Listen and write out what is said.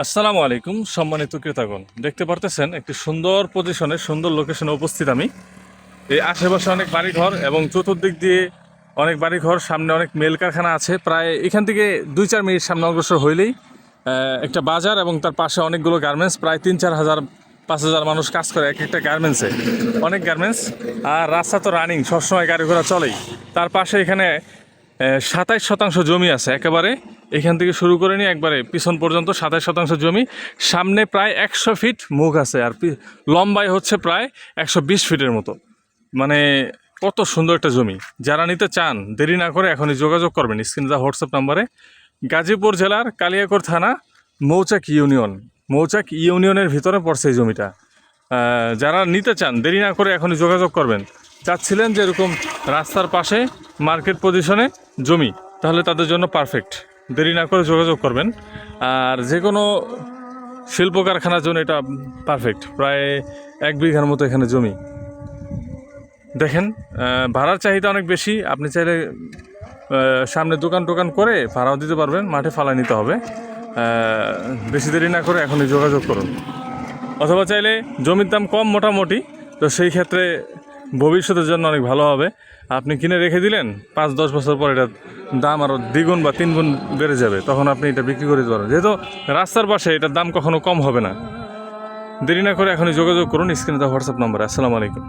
আসসালামু আলাইকুম সম্মানিত ক্রেতাগণ, দেখতে পারতেছেন একটি সুন্দর পজিশনে সুন্দর লোকেশনে উপস্থিত আমি। এই আশেপাশে অনেক বাড়িঘর এবং চতুর্দিক দিয়ে অনেক বাড়িঘর, সামনে অনেক মেল কারখানা আছে। প্রায় এখান থেকে 2-4 মিনিট সামনে অগ্রসর হইলেই একটা বাজার এবং তার পাশে অনেকগুলো গার্মেন্টস। প্রায় 3-4 হাজার 5 হাজার মানুষ কাজ করে এক একটা গার্মেন্টসে, অনেক গার্মেন্টস। আর রাস্তা তো রানিং, সবসময় গাড়ি ঘোড়া চলেই। তার পাশে এখানে 27% জমি আছে একেবারে, এখান থেকে শুরু করে নিয়ে একবারে পিছন পর্যন্ত 27% জমি। সামনে প্রায় 100 ফিট মুখ আছে, আর লম্বায় হচ্ছে প্রায় 120 ফিটের মতো। মানে কত সুন্দর একটা জমি। যারা নিতে চান দেরি না করে এখনই যোগাযোগ করবেন স্ক্রিনে দেওয়া হোয়াটসঅ্যাপ নাম্বারে। গাজীপুর জেলার কালিয়াকৈর থানা মৌচাক ইউনিয়নের ভিতরে পড়ছে এই জমিটা। যারা নিতে চান দেরি না করে এখনই যোগাযোগ করবেন। চাচ্ছিলেন যে এরকম রাস্তার পাশে মার্কেট পজিশনে জমি, তাহলে তাদের জন্য পারফেক্ট। দেরি না করে যোগাযোগ করবেন। আর যে কোনো শিল্প কারখানার জন্য এটা পারফেক্ট। প্রায় 1 বিঘার মতো এখানে জমি। দেখেন, ভাড়ার চাহিদা অনেক বেশি। আপনি চাইলে সামনে দোকান টোকান করে ভাড়াও দিতে পারবেন, মাঠে ফালাই নিতে হবে। বেশি দেরি না করে এখনই যোগাযোগ করুন। অথবা চাইলে জমির দাম কম মোটামুটি, তো সেই ক্ষেত্রে ভবিষ্যতের জন্য অনেক ভালো হবে। আপনি কিনে রেখে দিলেন, 5-10 বছর পর এটার দাম আরও 2 গুণ বা 3 গুণ বেড়ে যাবে, তখন আপনি এটা বিক্রি করে দিতে পারেন। যেহেতু রাস্তার পাশে, এটার দাম কখনো কম হবে না। দেরি না করে এখনই যোগাযোগ করুন স্ক্রিনে দেওয়া হোয়াটসঅ্যাপ নম্বরে। আসসালামু আলাইকুম।